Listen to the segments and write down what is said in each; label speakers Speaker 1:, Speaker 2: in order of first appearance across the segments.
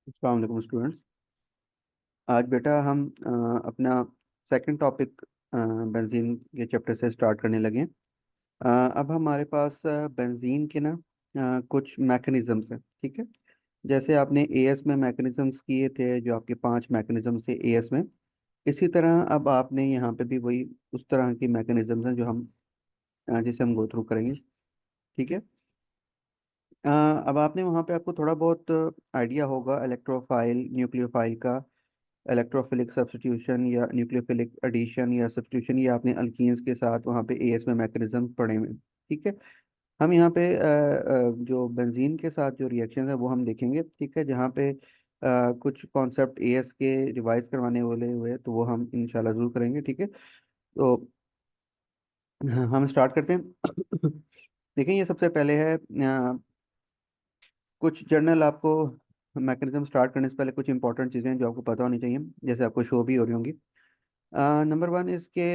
Speaker 1: अस्सलाम वालेकुम स्टूडेंट्स। आज बेटा हम अपना सेकंड टॉपिक बेंजीन के चैप्टर से स्टार्ट करने लगे हैं। अब हमारे पास बेंजीन के ना कुछ मैकेनिज़म्स हैं, ठीक है। जैसे आपने एएस में मैकेनिज़म्स किए थे, जो आपके 5 मैकेनिज़म्स थे एएस में, इसी तरह अब आपने यहाँ पे भी वही उस तरह की मैकेनिज़म्स हैं जो हम जिसे हम गो थ्रू करेंगे, ठीक है। अब आपने वहाँ पे आपको थोड़ा बहुत आइडिया होगा इलेक्ट्रोफाइल न्यूक्लियोफाइल का, इलेक्ट्रोफिलिक सब्स्टिट्यूशन या न्यूक्लियोफिलिक एडिशन या सब्स्टिट्यूशन, ये आपने अल्कीन्स के साथ वहाँ पे एएस में मैकेनिज्म पढ़े हुए हैं, ठीक है। हम यहाँ पे जो बेंजीन के साथ जो रिएक्शन है वो हम देखेंगे, ठीक है। जहाँ पे कुछ कॉन्सेप्ट एएस के रिवाइज करवाने वाले हुए तो वो हम इंशाल्लाह जरूर करेंगे, ठीक है। तो हम स्टार्ट करते हैं। देखिए, ये सबसे पहले है कुछ जर्नल आपको मैकेनिज्म स्टार्ट करने से पहले कुछ इंपॉर्टेंट चीज़ें हैं जो आपको पता होनी चाहिए, जैसे आपको शो भी हो रही होंगी। नंबर वन, इसके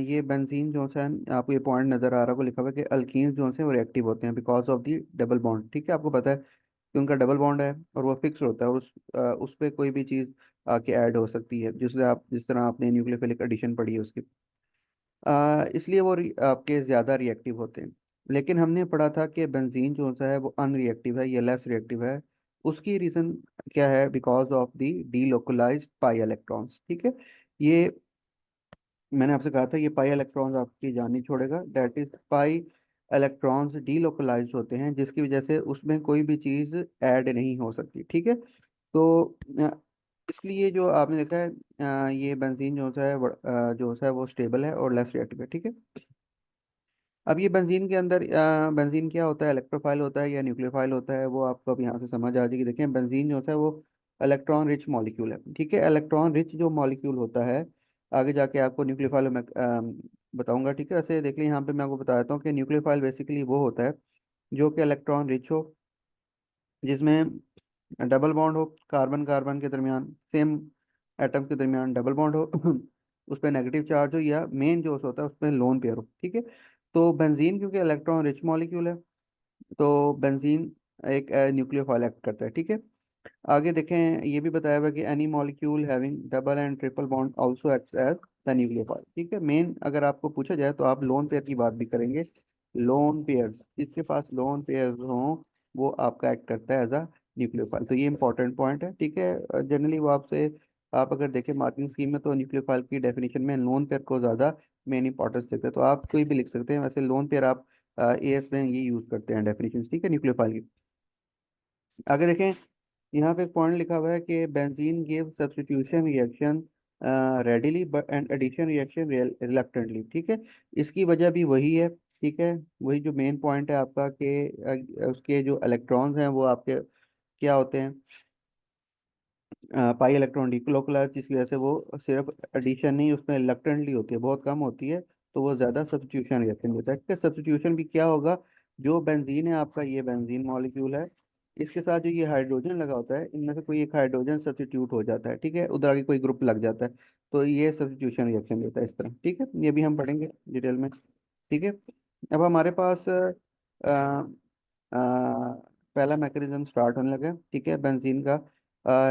Speaker 1: ये बेंजीन जो है, आपको ये पॉइंट नज़र आ रहा होगा, लिखा हुआ है कि अल्कीन्स जो हैं वो रिएक्टिव होते हैं because of the double bond, ठीक है। आपको पता है कि उनका डबल बॉन्ड है और वो फिक्स होता है, और उस पर कोई भी चीज़ आके ऐड हो सकती है, जिससे आप जिस तरह आपने न्यूक्लियोफिलिक एडिशन पढ़ी है उसकी, इसलिए वो आपके ज़्यादा रिएक्टिव होते हैं। लेकिन हमने पढ़ा था कि बेंजीन जो सा है वो अनरिएक्टिव है या लेस रिएक्टिव है। उसकी रीज़न क्या है? Because of the delocalised pi electrons, ठीक है। ये मैंने आपसे कहा था ये पाई इलेक्ट्रॉन्स आपकी जान नहीं छोड़ेगा, that is pi electrons delocalise होते हैं, जिसकी वजह से उसमें कोई भी चीज़ ऐड नहीं हो सकती, ठीक है। तो इसलिए जो आपने देखा है ये बेंजीन जो सा है जो सा है वो स्टेबल है और लेस रिएक्टिव है, ठीक है। अब ये बेंजीन के अंदर बेंजीन क्या होता है, इलेक्ट्रोफाइल होता है या न्यूक्लियोफाइल होता है, वो आपको अब यहाँ से समझ आ जाएगी। देखें, बेंजीन जो होता है वो इलेक्ट्रॉन रिच मॉलिक्यूल है, ठीक है। इलेक्ट्रॉन रिच जो मॉलिक्यूल होता है, आगे जाके आपको न्यूक्लियोफाइल में बताऊंगा, ठीक है। वैसे देख लें, यहाँ पे मैं आपको बता देता हूँ कि न्यूक्लियोफाइल बेसिकली वो होता है जो कि इलेक्ट्रॉन रिच हो, जिसमें डबल बॉन्ड हो, कार्बन कार्बन के दरमियान, सेम एटम के दरमियान डबल बॉन्ड हो, उस पर नेगेटिव चार्ज हो, या मेन जो होता है उसमें लोन पेयर हो, ठीक है। तो बेंजीन क्योंकि इलेक्ट्रॉन रिच मॉलिक्यूल है, तो बेंजीन एक न्यूक्लियोफाइल एक्ट करता है, ठीक है। आगे देखें, ये भी बताया हुआ है कि any molecule having double and triple bond also acts as the nucleophile, ठीक है। मेन अगर आपको पूछा जाए तो आप लोन पेयर की बात भी करेंगे। लोन पेयर्स, जिसके पास लोन पेयर्स हों वो आपका एक्ट करता है एज अ न्यूक्लियोफाइल। तो ये इंपॉर्टेंट पॉइंट है, ठीक है। जनरली वो आपसे, आप अगर देखें मार्किंग स्कीम में, तो न्यूक्लियोफाइल की डेफिनेशन में लोन पेयर को ज़्यादा मेन इंपॉर्टेंस देते हैं, तो आप कोई भी लिख सकते हैं। वैसे लोन पेयर आप एएस में ये यूज़ करते हैं डेफिनेशन, ठीक है, न्यूक्लियोफाइल की। आगे देखें, यहाँ पे एक पॉइंट लिखा हुआ है कि benzene give substitution reaction readily and addition reaction reluctantly, ठीक है। इसकी वजह भी वही है, ठीक है। वही जो मेन पॉइंट है आपका कि उसके जो इलेक्ट्रॉन्स हैं वो आपके क्या होते हैं, पाई इलेक्ट्रॉन डिक्लोकलाइज, जिसकी वजह से वो सिर्फ एडिशन नहीं, उसमें रिलक्टेंटली होती है, बहुत कम होती है, तो वो ज़्यादा सब्स्टिट्यूशन रिएक्शन देता है। इसका सब्स्टिट्यूशन भी क्या होगा? जो बेंजीन है आपका, ये बेंजीन मॉलिक्यूल है, इसके साथ जो ये हाइड्रोजन लगा होता है, इनमें से कोई एक हाइड्रोजन सब्स्टिट्यूट हो जाता है, ठीक है, उधर आगे कोई ग्रुप लग जाता है, तो ये सब्स्टिट्यूशन रिएक्शन देता है इस तरह, ठीक है। ये भी हम पढ़ेंगे डिटेल में, ठीक है। अब हमारे पास पहला मैकेनिज्म स्टार्ट होने लगा है, ठीक है, बेंजीन का,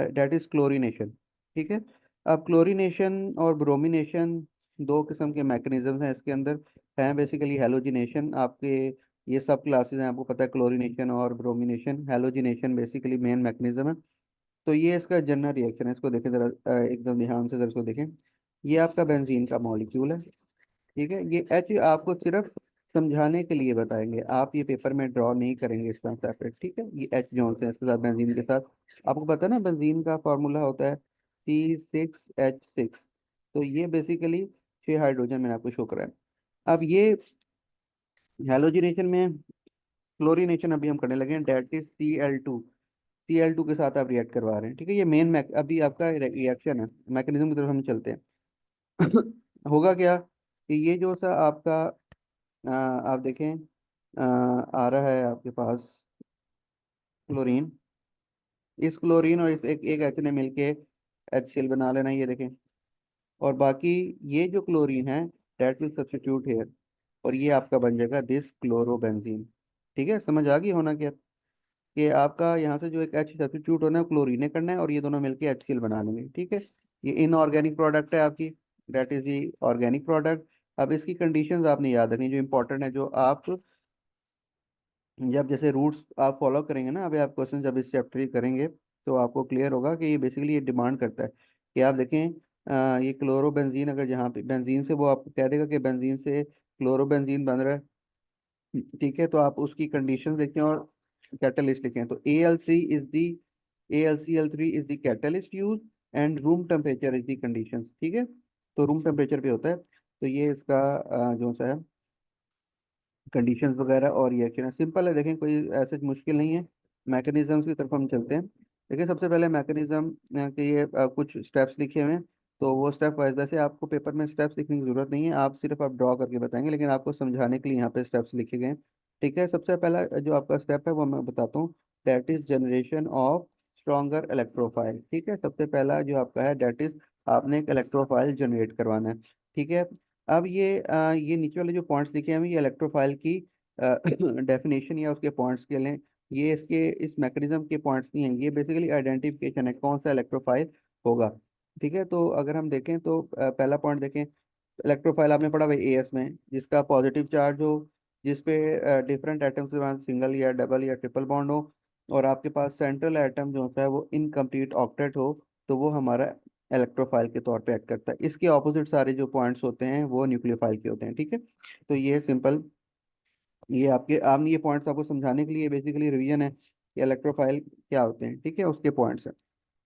Speaker 1: डेट इज क्लोरीनेशन, ठीक है। अब क्लोरीनेशन और ब्रोमिनेशन दो किस्म के मैकेनिज्म हैं इसके अंदर, हैं बेसिकली। हेलोजिनेशन आपके, ये सब क्लासेस हैं, आपको पता है, क्लोरीनेशन और bromination. Halogenation basically main mechanism है। तो ये इसका जनरल रिएक्शन है, इसको देखें जरा, एकदम ध्यान से जरा इसको देखें। ये आपका बेंजीन का मॉलिक्यूल है, ठीक है। ये एच आपको सिर्फ समझाने के लिए बताएंगे, आप ये पेपर में ड्रॉ नहीं करेंगे इसका सेपरेट, ठीक है। ये एच जो होते हैं इसके साथ, बेंजीन के साथ, आपको पता है ना बेंजीन का फॉर्मूला होता है C6H6। तो ये बेसिकली 6 हाइड्रोजन मैंने आपको शो कराया। अब ये हेलोजिनेशन में क्लोरीनेशन अभी हम करने लगे हैं, डेट इज Cl2 के साथ आप रिएक्ट करवा रहे हैं, ठीक है। ये मेन अभी आपका रिएक्शन है, मैकेनिज्म की तरफ हम चलते हैं। होगा क्या कि ये जो सा आपका आप देखें, आ रहा है आपके पास क्लोरीन, इस क्लोरीन और इस एक एच ने मिलके HCl बना लेना, ये देखें। और बाकी ये जो क्लोरीन है, डेट विल सब्स्टिट्यूट हेयर, और ये आपका बन जाएगा दिस क्लोरोबेंजीन, ठीक है। समझ आ गई होना क्या? कि आपका यहाँ से जो एक H सब्स्टिट्यूट होना है वो क्लोरीन ने करना है और ये दोनों मिलके HCl बना लेंगे, ठीक है। ये इनऑर्गेनिक प्रोडक्ट है आपकी, that is the organic product. अब इसकी कंडीशंस आपने याद रखनी जो इंपॉर्टेंट है, जो आप जब जैसे रूट्स आप फॉलो करेंगे ना, अभी आप क्वेश्चन जब इस चैप्टर की करेंगे तो आपको क्लियर होगा कि ये बेसिकली ये डिमांड करता है कि आप देखें ये क्लोरोबेंजीन, अगर जहाँ पे बेंजीन से वो आपको कह देगा कि बेंजीन से क्लोरोबेंजीन बन रहा है, ठीक है, तो आप उसकी कंडीशन देखें और कैटलिस्ट लिखें। तो AlCl3 is the catalyst use and room temperature is the condition, ठीक है। तो रूम टेम्परेचर पे होता है। तो ये इसका जो सा है कंडीशंस वगैरह और रिएक्शन है, सिंपल है, देखें कोई ऐसे मुश्किल नहीं है। मैकेनिज्म्स की तरफ हम चलते हैं। देखिए सबसे पहले मैकेनिज्म के ये कुछ स्टेप्स लिखे हुए हैं। तो वो स्टेप वाइज, वैसे आपको पेपर में स्टेप्स लिखने की जरूरत नहीं है, आप सिर्फ आप ड्रॉ करके बताएंगे, लेकिन आपको समझाने के लिए यहाँ पे स्टेप्स लिखे गए हैं, ठीक है। सबसे पहला जो आपका स्टेप है वो मैं बताता हूँ, that is generation of stronger electrophile, ठीक है। सबसे पहला जो आपका है दैट इज आपने एक इलेक्ट्रोफाइल जनरेट करवाना है, ठीक है। अब ये नीचे वाले जो पॉइंट्स लिखे हैं ये इलेक्ट्रोफाइल की डेफिनेशन या उसके पॉइंट्स के लिए, ये इसके इस मैकेनिज्म के पॉइंट्स नहीं हैं, ये बेसिकली आइडेंटिफिकेशन है कौन सा इलेक्ट्रोफाइल होगा, ठीक है। तो अगर हम देखें तो पहला पॉइंट देखें, इलेक्ट्रोफाइल आपने पढ़ा भाई एस में, जिसका पॉजिटिव चार्ज हो, जिसपे डिफरेंट एटम्स के पास सिंगल या डबल या ट्रिपल बॉन्ड हो, और आपके पास सेंट्रल एटम जो होता है वो इनकम्प्लीट ऑक्टेट हो, तो वो हमारा इलेक्ट्रोफाइल के तौर पे एक्ट करता है। इसके ऑपोजिट सारे जो पॉइंट्स होते हैं वो न्यूक्लियोफाइल के होते हैं, ठीक है। तो ये सिंपल, ये आपके आपने ये पॉइंट्स आपको समझाने के लिए बेसिकली रिवीजन है कि इलेक्ट्रोफाइल क्या होते हैं, ठीक है, उसके पॉइंट्स हैं।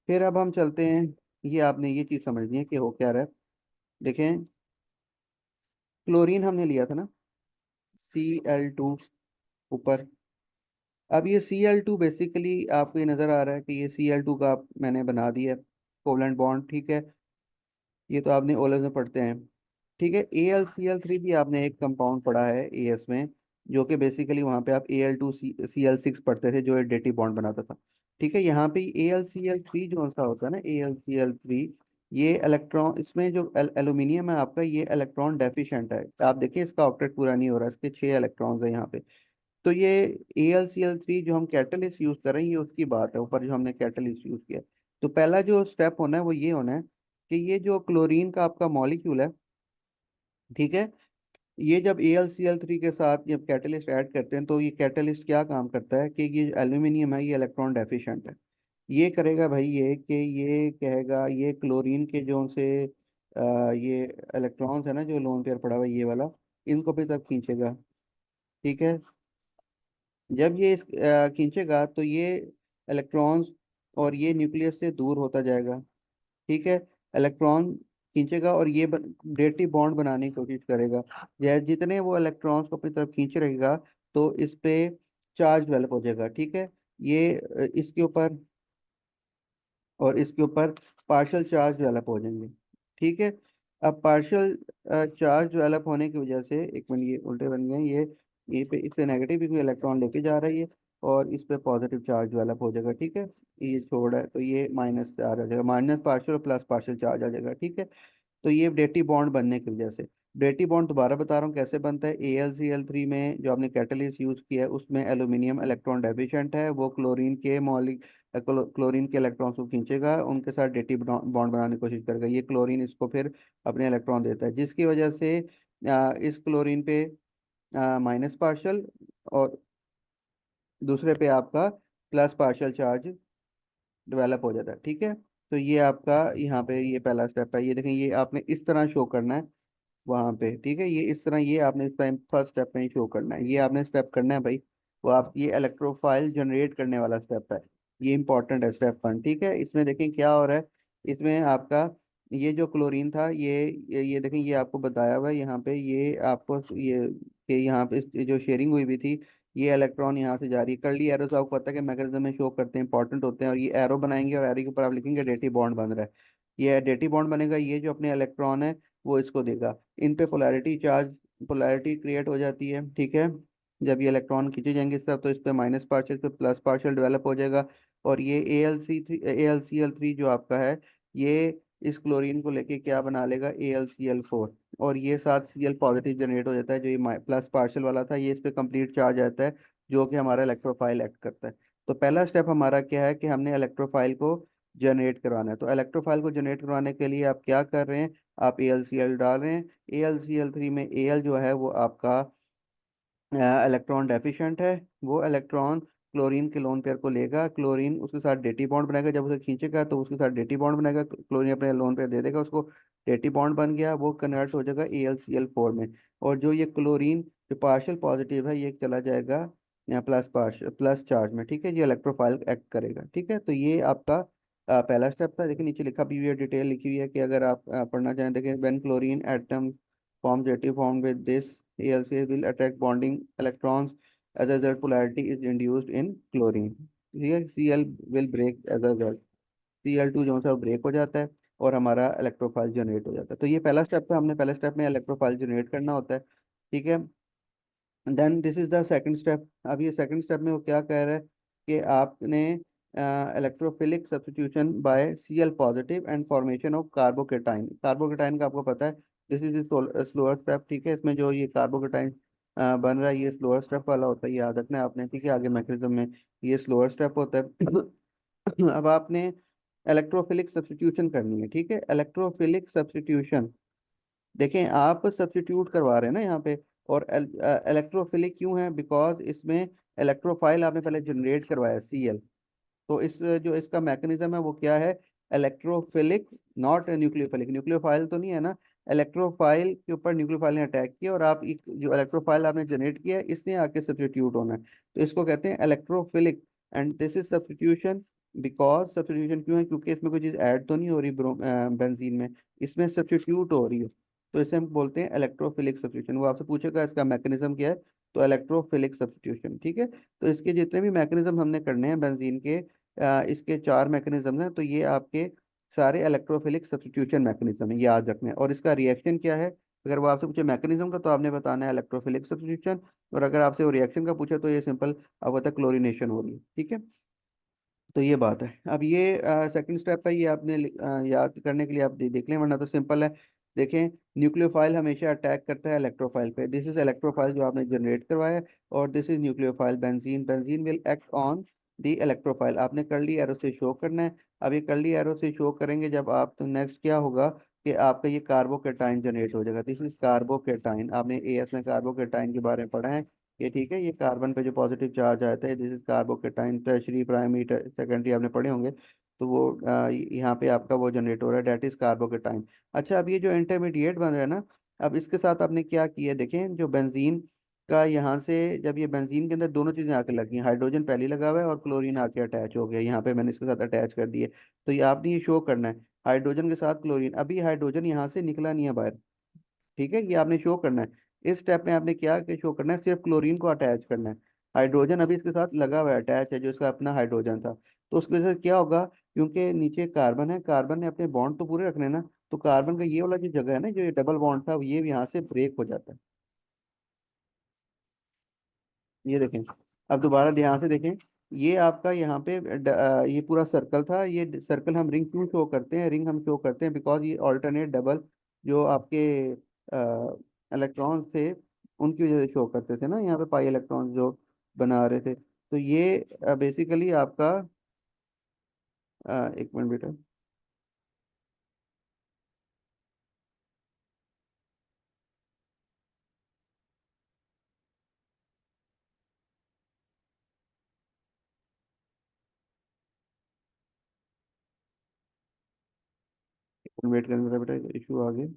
Speaker 1: फिर अब हम चलते हैं, ये आपने ये चीज़ समझनी है कि हो क्या रहा है। देखें क्लोरीन हमने लिया था ना, Cl2 ऊपर। अब ये Cl2 बेसिकली आपको ये नज़र आ रहा है कि ये Cl2 का मैंने बना दिया है कोवलेंट बॉन्ड, ठीक है। ये तो आपने ओलेज में पढ़ते हैं, ठीक है। AlCl3 भी आपने एक कंपाउंड पढ़ा है एस में, जो कि बेसिकली वहाँ पे आप Al2Cl6 पढ़ते थे, जो एक डेटिव बॉन्ड बनाता था, ठीक है। यहाँ पे AlCl3 जो सा होता है ना, AlCl3, ये इलेक्ट्रॉन, इसमें जो एल्यूमिनियम है आपका, ये इलेक्ट्रॉन डेफिशिएंट है। आप देखिए इसका ऑक्टेट पूरा नहीं हो रहा, इसके 6 इलेक्ट्रॉन्स है यहाँ पे। तो ये AlCl3 जो हम कैटलिस्ट यूज कर रहे हैं, ये उसकी बात है, ऊपर जो हमने कैटलिस्ट यूज किया है। तो पहला जो स्टेप होना है वो ये होना है कि ये जो क्लोरीन का आपका मॉलिक्यूल है, ठीक है, ये जब AlCl3 के साथ जब कैटलिस्ट ऐड करते हैं तो ये कैटलिस्ट क्या काम करता है कि ये एल्यूमिनियम है, ये इलेक्ट्रॉन डेफिशिएंट है। ये करेगा भाई ये कि ये कहेगा ये क्लोरीन के जो से ये इलेक्ट्रॉन्स है ना, जो लोन पेयर पड़ा हुआ है ये वाला, इनको भी तब खींचेगा, ठीक है। जब ये खींचेगा तो ये इलेक्ट्रॉन्स और ये न्यूक्लियस से दूर होता जाएगा, ठीक है। इलेक्ट्रॉन खींचेगा और ये डेटिव बॉन्ड बनाने की कोशिश करेगा। जैसे जितने वो इलेक्ट्रॉन्स को अपनी तरफ खींच रहेगा तो इस पे चार्ज डेवलप हो जाएगा, ठीक है। ये इसके ऊपर और इसके ऊपर पार्शियल चार्ज डेवलप हो जाएंगे, ठीक है। अब पार्शियल चार्ज डेवलप होने की वजह से, एक मिनट ये उल्टे बन गए, ये पे इससे नेगेटिव भी इलेक्ट्रॉन लेके जा रही है और इस पे पॉजिटिव चार्ज डेवलप हो जाएगा, ठीक है। ये छोड़ है तो ये माइनस चार्ज आ जाएगा, minus partial plus partial charge आ जाएगा, ठीक है। तो ये डेटी बॉन्ड बनने की वजह से, डेटी बॉन्ड दोबारा बता रहा हूँ कैसे बनता है। AlCl3 में जो आपने कैटलिस्ट यूज किया है उसमें एल्यूमिनियम इलेक्ट्रॉन डेफिशिएंट है, वो क्लोरीन के इलेक्ट्रॉन्स को खींचेगा, उनके साथ डेटी बॉन्ड बनाने की कोशिश करेगा, ये क्लोरीन इसको फिर अपने इलेक्ट्रॉन देता है, जिसकी वजह से इस क्लोरीन पे माइनस पार्शल और दूसरे पे आपका प्लस पार्शल चार्ज डेवलप हो जाता है, ठीक है। तो ये आपका यहाँ पे ये पहला स्टेप है, ये देखें ये आपने इस तरह शो करना है वहां पे, ठीक है। ये इस तरह ये आपने इस टाइम फर्स्ट स्टेप में ही शो करना है, ये आपने स्टेप करना है भाई। वो आप ये इलेक्ट्रोफाइल जनरेट करने वाला स्टेप है, ये इंपॉर्टेंट है स्टेप 1, ठीक है। इसमें देखें क्या हो रहा है, इसमें आपका ये जो क्लोरीन था ये देखें, ये आपको बताया हुआ है यहाँ पे, ये आपको ये कि यहाँ पे ये जो शेयरिंग हुई भी थी, ये इलेक्ट्रॉन यहाँ से जा रही है, कर्ली एरोस आपको पता है कि मैकेनिज्म में शो करते हैं, इंपॉर्टेंट होते हैं, और ये एरो बनाएंगे और एरो के ऊपर आप लिखेंगे डेटी बॉन्ड बन रहा है, ये डेटी बॉन्ड बनेगा, ये जो अपने इलेक्ट्रॉन है वो इसको देगा, इन पे पोलैरिटी क्रिएट हो जाती है, ठीक है। जब ये इलेक्ट्रॉन खींचे जाएंगे सब तो इस पे माइनस पार्शियल पे प्लस पार्शियल डेवलप हो जाएगा, और ये AlCl3 जो आपका है, ये इस क्लोरीन को लेके क्या बना लेगा, AlCl4, और ये साथ Cl पॉजिटिव जनरेट हो जाता है, जो ये प्लस पार्शियल वाला था ये इस पे कंप्लीट चार्ज आता है, जो कि हमारा इलेक्ट्रोफाइल एक्ट करता है। तो पहला स्टेप हमारा क्या है कि हमने इलेक्ट्रोफाइल को जनरेट करवाना है। तो इलेक्ट्रोफाइल को जनरेट करवाने के लिए आप क्या कर रहे हैं, आप AlCl डाल रहे हैं। AlCl3 में Al जो है वो आपका इलेक्ट्रॉन डेफिशिएंट है। वो इलेक्ट्रॉन क्लोरीन के लोन पेयर को लेगा, क्लोरीन उसके साथ डेटी बॉन्ड बनाएगा, जब उसे खींचेगा तो उसके साथ डेटी बॉन्ड बनाएगा, क्लोरीन अपने लोन पेयर दे देगा उसको, डेटी बॉन्ड बन गया, वो कन्वर्ट हो जाएगा AlCl4 में। और जो ये क्लोरीन जो पार्शियल पॉजिटिव है ये चला जाएगा प्लस चार्ज में, ठीक है, ये इलेक्ट्रोफाइल एक्ट करेगा। ठीक है, तो ये आपका पहला स्टेप था। देखिए नीचे लिखा भी हुई है, डिटेल लिखी हुई है कि अगर आप पढ़ना चाहें देखिए, when chlorine atom forms active bond with this, AlCl will attract bonding electrons. As a result, polarity is induced in chlorine. ठीक है, Cl will break as a result. Cl2 जो है ब्रेक हो जाता है और हमारा इलेक्ट्रोफाइल जनरेट हो जाता है। तो ये पहला स्टेप था, हमने पहले स्टेप में इलेक्ट्रोफाइल जनरेट करना होता है। ठीक है, then this is the second step. अब ये सेकंड स्टेप में वो क्या कह रहा है कि आपने electrophilic substitution by Cl positive and formation of carbocation. Carbocation का आपको पता है, दिस इज स्लोअर स्टेप। ठीक है, इसमें जो ये कार्बोकेटाइन बन रहा है ये स्लोअर स्टेप वाला होता है, ये याद रखना है आपने। ठीक है, आगे मैकेनिज्म में ये स्लोअर स्टेप होता है। अब आपने इलेक्ट्रोफिलिक सब्स्टिट्यूशन करनी है। ठीक है, इलेक्ट्रोफिलिक सब्स्टिट्यूशन, देखें आप सब्स्टिट्यूट करवा रहे हैं ना यहाँ पे। और इलेक्ट्रोफिलिक क्यों है, बिकॉज इसमें इलेक्ट्रोफाइल आपने पहले जनरेट करवाया Cl। तो इस जो इसका मैकेनिज्म है वो क्या है, इलेक्ट्रोफिलिक, नॉट न्यूक्लियोफिलिक। न्यूक्लियोफाइल तो नहीं है ना, इलेक्ट्रोफाइल के ऊपर न्यूक्लियोफाइल ने अटैक किया और आप जो इलेक्ट्रोफाइल आपने जनरेट किया है इसने आके सब्स्टिट्यूट होना है, तो इसको कहते हैं electrophilic. And this is substitution, because substitution क्यों है, क्योंकि इसमें कोई चीज़ ऐड तो नहीं हो रही बेंजीन में, इसमें सब्स्टिट्यूट हो रही है। तो इसे हम बोलते हैं इलेक्ट्रोफिलिक सब्स्टिट्यूशन। वो आपसे पूछेगा इसका मैकेनिज्म क्या है, तो इलेक्ट्रोफिलिक सब्स्टिट्यूशन। ठीक है, तो इसके जितने भी मैकेनिज्म हमने करने हैं बेंजीन के, इसके चार मैकेनिज्म हैं, तो ये आपके सारे इलेक्ट्रोफिलिक सब्स्टिट्यूशन मैकेनिज्म है, याद रखने हैं। और इसका रिएक्शन क्या है, अगर वो आपसे पूछे मैकेनिज्म का तो आपने बताना है इलेक्ट्रोफिलिक सब्स्टिट्यूशन, और अगर आपसे वो रिएक्शन का पूछे तो ये सिंपल अब होता है क्लोरीनेशन हो रही है। ठीक है, तो ये बात है। अब ये सेकंड स्टेप है, ये आपने याद करने के लिए आप देख लें, वरना तो सिंपल है। देखें, न्यूक्लियोफाइल हमेशा अटैक करता है इलेक्ट्रोफाइल पे। दिस इज इलेक्ट्रोफाइल जो आपने जनरेट करवाया है, और this is nucleophile benzene. Benzene will act on the electrophile. आपने कर्ली एरो से शो करना है। अब ये कर्ली एरो से शो करेंगे जब आप, तो नेक्स्ट क्या होगा कि आपका ये कार्बोकेटाइन जनरेट हो जाएगा। दिस इज कार्बोकेटाइन, आपने AS में कार्बोकेटाइन के बारे में पढ़ा है ये। ठीक है, ये कार्बन पे जो पॉजिटिव चार्ज आता है, this is carbocation. Tertiary primary secondary आपने पढ़े होंगे, तो वो यहाँ पे आपका वो जनरेट हो रहा है, डेट इज कार्बोकेटाइन। अच्छा, अब ये जो इंटरमीडिएट बन रहा है ना, अब इसके साथ आपने क्या किया है, देखें जो बेंजीन का यहाँ से, जब ये बेंजीन के अंदर दोनों चीजें आके लगी हैं, हाइड्रोजन पहले लगा हुआ है और क्लोरीन आके अटैच हो गया, यहाँ पे मैंने इसके साथ अटैच कर दिए। तो ये आपने ये शो करना है, हाइड्रोजन के साथ क्लोरीन। अभी हाइड्रोजन यहाँ से निकला नहीं है बाहर, ठीक है, ये आपने शो करना है। इस स्टेप में आपने क्या कि शो करना है, सिर्फ क्लोरीन को अटैच करना है। हाइड्रोजन अभी इसके साथ लगा हुआ है, अटैच है, जो इसका अपना हाइड्रोजन था। तो उसकी वजह से क्या होगा, क्योंकि नीचे कार्बन है, कार्बन ने अपने बॉन्ड तो पूरे रखने हैं ना, तो कार्बन का ये वाला जो जगह है ना, जो ये डबल बॉन्ड था, ये यहाँ से ब्रेक हो जाता है। ये देखें, अब दोबारा ध्यान से देखें, ये आपका यहाँ पे ये पूरा सर्कल था। ये सर्कल हम रिंग क्यों शो करते हैं, रिंग हम शो करते हैं बिकॉज ये ऑल्टरनेट डबल जो आपके इलेक्ट्रॉन्स थे उनकी वजह से शो करते थे ना, यहाँ पे पाई इलेक्ट्रॉन्स जो बना रहे थे। तो ये बेसिकली आपका एक मिनट बेटा, एक मिनट वेट करना मेरा बेटा, इशू आ गया।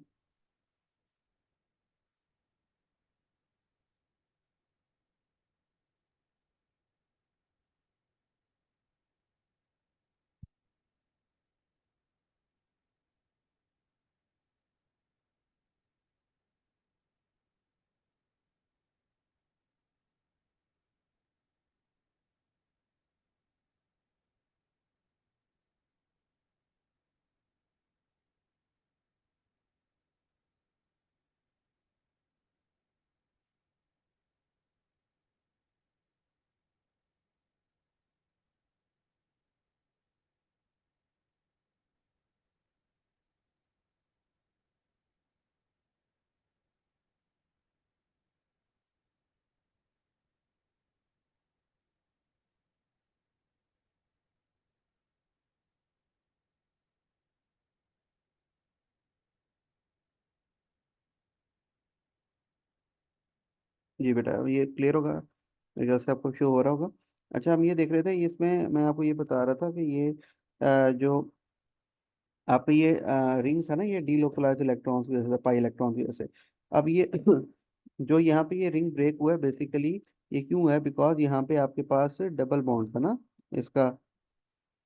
Speaker 1: जी बेटा, अब ये क्लियर होगा, मेरे ख्याल से आपको शो हो रहा होगा। अच्छा, हम ये देख रहे थे, इसमें मैं आपको ये बता रहा था कि ये जो आप ये रिंग था ना, ये डीलोकलाइज इलेक्ट्रॉन्स की वजह से, पाई इलेक्ट्रॉन्स की वजह से। अब ये जो यहाँ पे ये रिंग ब्रेक हुआ है बेसिकली, ये क्यों हुआ है? बिकॉज यहाँ पे आपके पास डबल बॉन्ड था ना इसका,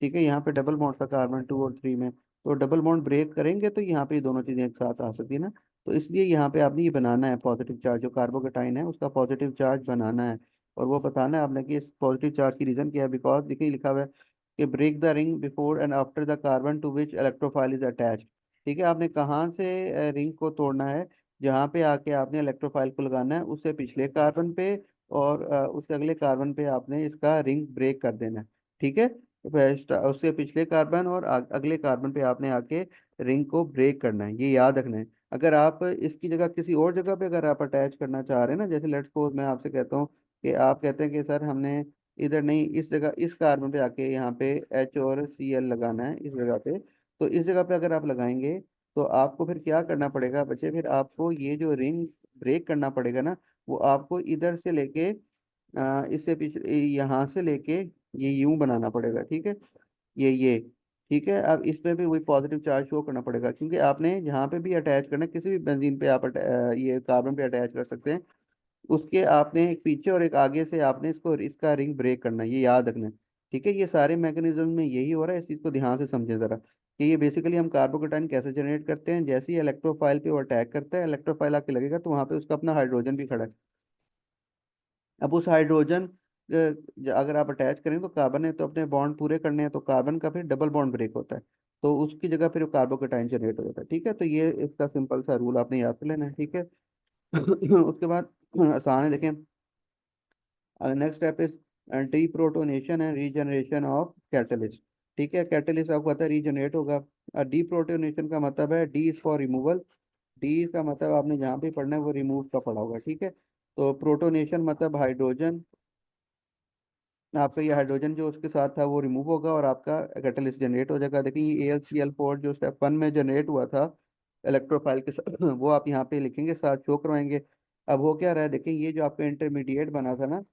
Speaker 1: ठीक है, यहाँ पे डबल बॉन्ड था कार्बन 2 और 3 में। तो डबल बॉन्ड ब्रेक करेंगे तो यहाँ पे ये दोनों चीजें एक साथ आ सकती है ना। तो इसलिए यहाँ पे आपने ये बनाना है पॉजिटिव चार्ज, जो कार्बोकेटाइन है उसका पॉजिटिव चार्ज बनाना है। और वो बताना है आपने कि इस पॉजिटिव चार्ज की रीजन क्या है। बिकॉज देखिए लिखा हुआ है कि break the ring before and after the carbon two which electrophile is attach. ठीक है, आपने कहाँ से रिंग को तोड़ना है? जहाँ पे आके आपने इलेक्ट्रोफाइल को लगाना है उससे पिछले कार्बन पे, और उससे अगले कार्बन पे आपने इसका रिंग ब्रेक कर देना है। ठीक है, उससे पिछले कार्बन और अगले कार्बन पे आपने आके रिंग को ब्रेक करना है, ये याद रखना है। अगर आप इसकी जगह किसी और जगह पे अगर आप अटैच करना चाह रहे हैं ना, जैसे लेट्स सपोज मैं आपसे कहता हूँ कि आप कहते हैं कि सर हमने इधर नहीं, इस जगह इस कार्बन पे आके यहाँ पे एच और सी एल लगाना है इस जगह पे। तो इस जगह पे अगर आप लगाएंगे तो आपको फिर क्या करना पड़ेगा बच्चे? फिर आपको ये जो रिंग ब्रेक करना पड़ेगा ना, वो आपको इधर से लेके इससे पिछले यहाँ से लेके ये यूं बनाना पड़ेगा। ठीक है, ये ठीक है। अब इसमें भी वही पॉजिटिव चार्ज शो करना पड़ेगा, क्योंकि आपने जहाँ पे भी अटैच करना है, किसी भी बेंजीन पे आप ये कार्बन पे अटैच कर सकते हैं, उसके आपने एक पीछे और एक आगे से आपने इसको इसका रिंग ब्रेक करना है, ये याद रखना है। ठीक है, ये सारे मैकेनिज्म में यही हो रहा है, इस चीज़ को ध्यान से समझें ज़रा कि ये बेसिकली हम कार्बोकेटाइन कैसे जनरेट करते हैं। जैसे ही इलेक्ट्रोफाइल पे वो अटैक करता है, इलेक्ट्रोफाइल आके लगेगा तो वहाँ पे उसका अपना हाइड्रोजन भी खड़ा है। अब उस हाइड्रोजन अगर आप अटैच करें तो कार्बन है, तो अपने बॉन्ड पूरे करने हैं, तो कार्बन का फिर डबल बॉन्ड ब्रेक होता है, तो उसकी जगह फिर कार्बोकेटाइन जनरेट हो जाता है। ठीक है, तो ये इसका सिंपल सा रूल आपने याद कर लेना है। ठीक है। उसके बाद आसान है, देखें, next step is deprotonation and regeneration of catalyst. ठीक है, कैटलिस्ट आपको पता है रीजनरेट होगा। डीप्रोटोनेशन का मतलब है, D is for removal, D का मतलब आपने जहाँ पे पढ़ना है वो रिमूव का पढ़ा होगा। ठीक है, तो प्रोटोनेशन मतलब हाइड्रोजन, आपका ये हाइड्रोजन जो उसके साथ था वो रिमूव होगा और आपका कैटलिस्ट जनरेट हो जाएगा। देखिए ये AlCl4 जो स्टेप 1 में जनरेट हुआ था इलेक्ट्रोफाइल के साथ वो आप यहाँ पे लिखेंगे, साथ शो करवाएंगे। अब हो क्या रहा है, देखिए ये जो आपका इंटरमीडिएट बना था ना,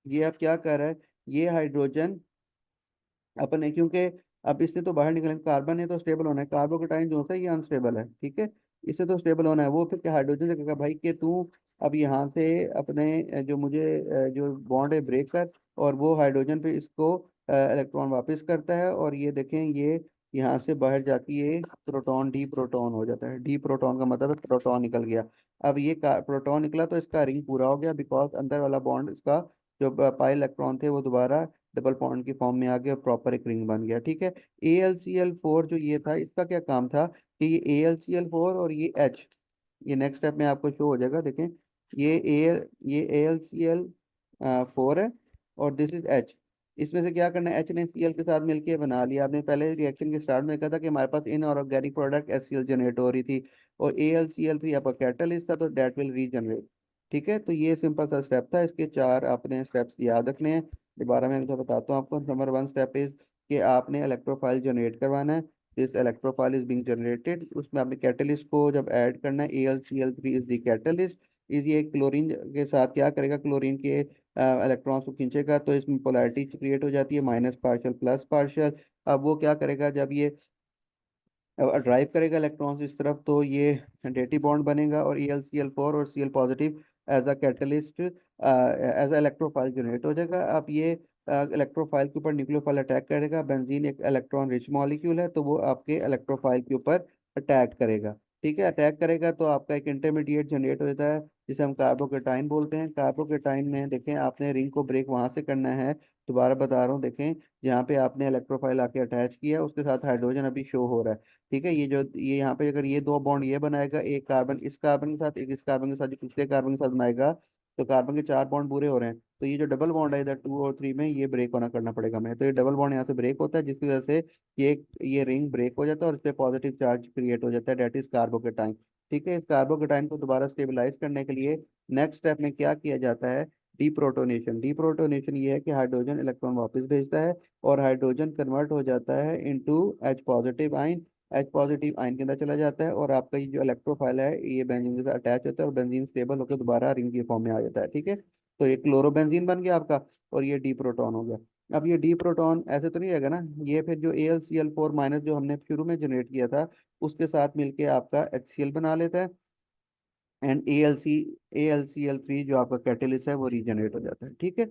Speaker 1: ये अब क्या कर रहा है, ये हाइड्रोजन अपन है, क्योंकि अब इससे तो बाहर निकलेंगे, कार्बन है तो स्टेबल होना है, कार्बोकेटाइन जो होता है ये अनस्टेबल है। ठीक है, इससे तो स्टेबल होना है, वो फिर क्या हाइड्रोजन से कहेगा भाई कि तू अब यहाँ से अपने जो मुझे जो बॉन्ड है ब्रेक कर, और वो हाइड्रोजन पे इसको इलेक्ट्रॉन वापस करता है, और ये देखें ये यहाँ से बाहर जाके ये प्रोटॉन डी प्रोटॉन हो जाता है। डी प्रोटॉन का मतलब है प्रोटॉन निकल गया। अब ये प्रोटॉन निकला तो इसका रिंग पूरा हो गया, बिकॉज अंदर वाला बॉन्ड इसका जो पाई इलेक्ट्रॉन थे वो दोबारा डबल बॉन्ड की फॉर्म में आ गया, प्रॉपर एक रिंग बन गया। ठीक है, AlCl4 जो ये था इसका क्या काम था कि ये AlCl4 और ये H, ये नेक्स्ट स्टेप में आपको शो हो जाएगा, देखें, ये ये AlCl4 है और दिस इज H। इसमें से क्या करना है, H ने Cl के साथ मिलके बना लिया। आपने पहले रिएक्शन के स्टार्ट में कहा था कि हमारे पास इन ऑर्गेनिक प्रोडक्ट HCl जनरेट हो रही थी, और AlCl3 आपका कैटलिस्ट था, तो डेट विल रीजनरेट। ठीक है, तो ये सिंपल सा स्टेप था, इसके चार आपने स्टेप्स याद रखने हैं। दोबारा मैं एक बार बताता हूँ आपको। नंबर 1 स्टेप इज कि आपने इलेक्ट्रोफाइल जनरेट करवाना है। This electrophile is being generated, उसमें आपने कैटलिस्ट को जब ऐड करना है, AlCl3 is the catalyst. Is ये क्लोरीन के साथ क्या करेगा, क्लोरीन के इलेक्ट्रॉन्स को खींचेगा, तो इसमें पोलैरिटी क्रिएट हो जाती है, माइनस पार्शियल प्लस पार्शियल। अब वो क्या करेगा, जब ये ड्राइव करेगा इलेक्ट्रॉन्स इस तरफ, तो ये डेटी बॉन्ड बनेगा, और AlCl4 और Cl positive as a catalyst as a electrophile generate हो जाएगा। अब ये इलेक्ट्रोफाइल के ऊपर न्यूक्लियोफाइल अटैक करेगा, बेंजीन एक इलेक्ट्रॉन रिच मॉलिक्यूल है, तो वो आपके इलेक्ट्रोफाइल के ऊपर अटैक करेगा। ठीक है, अटैक करेगा तो आपका एक इंटरमीडिएट जनरेट हो जाता है, जिसे हम कार्बोकेटाइन बोलते हैं। कार्बोकेटाइन में देखें आपने रिंग को ब्रेक वहां से करना है, दोबारा बता रहा हूँ, देखें जहाँ पे आपने इलेक्ट्रोफाइल आके अटैच किया उसके साथ हाइड्रोजन अभी शो हो रहा है। ठीक है, ये यहाँ पे अगर ये दो बॉन्ड ये बनाएगा, एक कार्बन इस कार्बन के साथ, एक इस कार्बन के साथ, जो पिछले कार्बन के साथ बनाएगा, तो कार्बन के चार बॉन्ड पूरे हो रहे हैं, तो ये जो डबल बॉन्ड है इधर 2 और 3 में, ये ब्रेक होना करना पड़ेगा हमें। तो ये डबल बॉन्ड यहाँ से ब्रेक होता है, जिसकी वजह से ये रिंग ब्रेक हो जाता है और इस पे पॉजिटिव चार्ज क्रिएट हो जाता है, डेट इज कार्बोकेटाइन। ठीक है, इस कार्बोकेटाइन को दोबारा स्टेबलाइज करने के लिए नेक्स्ट स्टेप में क्या किया जाता है, डीप्रोटोनेशन। डीप्रोटोनेशन ये है कि हाइड्रोजन इलेक्ट्रॉन वापस भेजता है, और हाइड्रोजन कन्वर्ट हो जाता है into H positive ion, H positive ion के अंदर चला जाता है, और आपका ये जो इलेक्ट्रोफाइल है ये बेंजीन के साथ अटैच होता है, और बेंजीन स्टेबल होकर दोबारा रिंग के फॉर्म में आ जाता है। ठीक है, तो ये क्लोरोबेंजीन बन गया आपका, और ये डी प्रोटॉन हो गया। अब ये डी प्रोटॉन ऐसे तो नहीं रहेगा ना, ये फिर जो AlCl4 जो हमने शुरू में जनरेट किया था उसके साथ मिलके आपका HCl बना लेता है, एंड AlCl3 जो आपका कैटेलिस्ट है वो रीजनरेट हो जाता है। ठीक है।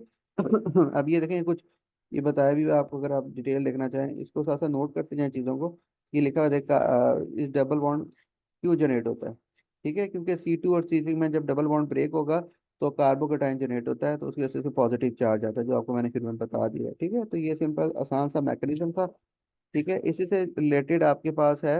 Speaker 1: अब ये देखें कुछ, ये बताया भी आप, अगर आप डिटेल देखना चाहें इसको साथ साथ नोट करते जाएं चीज़ों को। ये लिखा हुआ देखा, इस डबल बॉन्ड क्यों जनरेट होता है। ठीक है, क्योंकि C2 और C3 में जब डबल बॉन्ड ब्रेक होगा तो कार्बोकेटाइन जनरेट होता है, तो उसकी वजह से पॉजिटिव चार्ज आता है, जो आपको मैंने फिर में बता दिया है। ठीक है, तो ये सिंपल आसान सा मैकेनिज्म था। ठीक है, इसी से रिलेटेड आपके पास है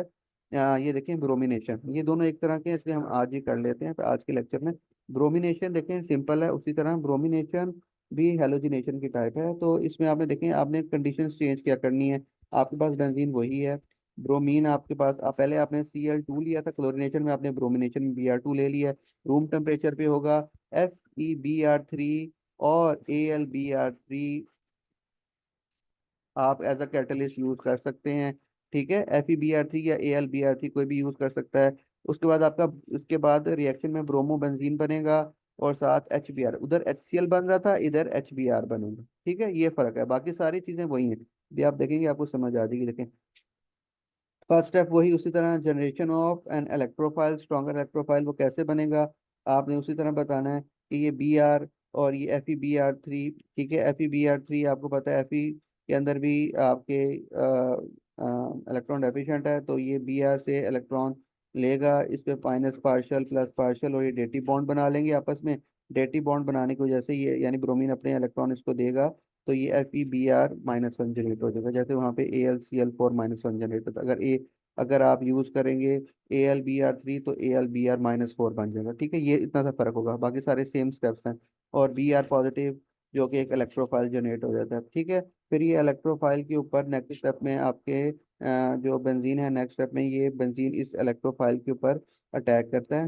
Speaker 1: ये देखें ब्रोमिनेशन। ये दोनों एक तरह के हैं, इसलिए हम आज ही कर लेते हैं तो आज के लेक्चर में। ब्रोमिनेशन देखें सिंपल है, उसी तरह ब्रोमिनेशन भी हेलोजिनेशन की टाइप है। तो इसमें आपने देखें, आपने कंडीशन चेंज क्या करनी है। आपके पास बेंजीन वही है, ब्रोमीन आपके पास, आप पहले आपने Cl2 लिया था क्लोरीनेशन में, आपने ब्रोमिनेशन में Br2 ले लिया है। रूम टेम्परेचर पे होगा FeBr3 और AlBr3, आप एज अ कैटलिस्ट यूज कर सकते हैं। ठीक है, FeBr3 या AlBr3 कोई भी यूज कर सकता है। उसके बाद आपका, उसके बाद रिएक्शन में ब्रोमो बेंजीन बनेगा, और साथ HBr, उधर HCl बन रहा था, इधर HBr बनेगा। ठीक है, ये फर्क है, बाकी सारी चीजें वही हैं। भी आप देखेंगे आपको समझ आ जाएगी। देखें फर्स्ट स्टेप वही, उसी तरह generation of an electrophile, stronger electrophile वो कैसे बनेगा, आपने उसी तरह बताना है कि ये Br और ये FeBr3। ठीक है, FeBr3 आपको पता है Fe के अंदर भी आपके इलेक्ट्रॉन डेफिशिएंट है, तो ये Br से इलेक्ट्रॉन लेगा, इस पे माइनस पार्शियल प्लस पार्शियल, और ये डेटी बॉन्ड बना लेंगे आपस में। डेटी बॉन्ड बनाने की वजह से ये, यानी ब्रोमीन अपने इलेक्ट्रॉन इसको देगा, तो ये FeBr-1 जनरेट हो जाएगा, जैसे वहाँ पे AlCl4-1 जनरेट होता है। अगर आप यूज करेंगे AlBr3 तो AlBr-4 बन जाएगा। ठीक है, ये इतना सा फर्क होगा, बाकी सारे सेम स्टेप्स हैं। और Br पॉजिटिव जो कि एक इलेक्ट्रोफाइल जनरेट हो जाता है। ठीक है, फिर ये इलेक्ट्रोफाइल के ऊपर नेक्स्ट स्टेप में आपके जो बेंजीन है, नेक्स्ट स्टेप में ये बेंजीन इस इलेक्ट्रोफाइल के ऊपर अटैक करता है।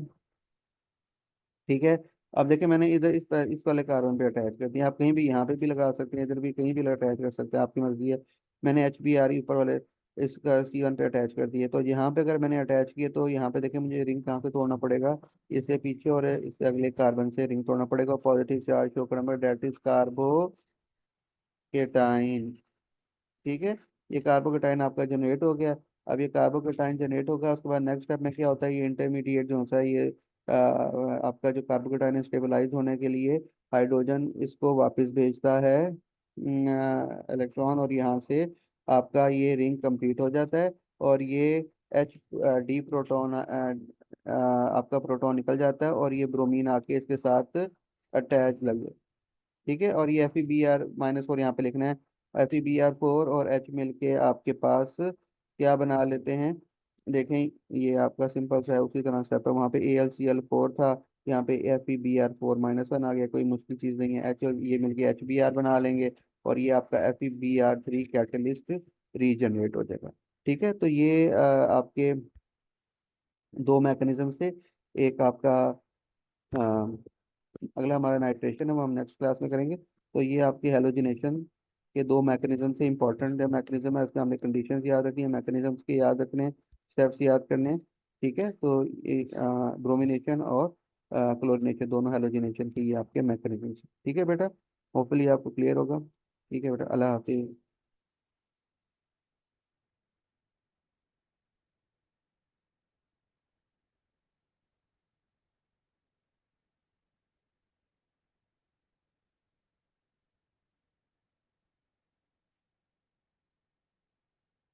Speaker 1: ठीक है, अब देखिए मैंने इधर इस वाले कार्बन पे अटैच कर दिया, आप कहीं भी यहाँ पे भी लगा सकते हैं, इधर भी कहीं भी अटैच कर सकते हैं, आपकी मर्जी है। मैंने HBr ऊपर वाले इसका C1 पे अटैच कर दिए, तो यहाँ पे अगर मैंने अटैच किए तो यहाँ पे देखिए मुझे रिंग कहाँ से तोड़ना पड़ेगा, इससे पीछे और इससे अगले कार्बन से रिंग तोड़ना पड़ेगा, पॉजिटिव चार्ज शो करना, डेट इज कार्बोकेटाइन। ठीक है, ये कार्बोकेटाइन आपका जनरेट हो गया। अब ये कार्बोकेटाइन जनरेट होगा, उसके बाद नेक्स्ट स्टेप में क्या होता है, ये इंटरमीडिएट जो होता है ये आपका जो कार्बोकेटाइन स्टेबलाइज होने के लिए हाइड्रोजन इसको वापस भेजता है इलेक्ट्रॉन, और यहाँ से आपका ये रिंग कंप्लीट हो जाता है, और ये एच डी प्रोटॉन आपका प्रोटॉन निकल जाता है, और ये ब्रोमीन आके इसके साथ अटैच लग। ठीक है, और ये FeBr-4 यहाँ पे लिखना है। FeBr4 और H मिलके आपके पास क्या बना लेते हैं, देखें ये आपका सिंपल सा है, उसी तरह स्टेप है, वहाँ पे AlCl4 था, यहाँ पे FeBr-4 आ गया, कोई मुश्किल चीज़ नहीं है। H और ये मिलके HBr बना लेंगे, और ये आपका FeBr3 कैटलिस्ट रीजनरेट हो जाएगा। ठीक है, तो ये आपके दो मैकेनिज्म से, एक आपका अगला हमारा नाइट्रेशन है, वो हम नेक्स्ट क्लास में करेंगे। तो ये आपकी हेलोजिनेशन के दो मैकेनिज्म से इंपॉर्टेंट मैकेनिज्म है, इसमें हमने कंडीशंस याद रखनी है, मैकेनिज्म्स के याद रखने, स्टेप्स याद करने हैं। ठीक है, तो ये ब्रोमिनेशन और क्लोरिनेशन दोनों हेलोजिनेशन के ये आपके मैकेनिज्म। ठीक है बेटा, होपफुली आपको क्लियर होगा। ठीक है बेटा, अल्लाह हाफिज।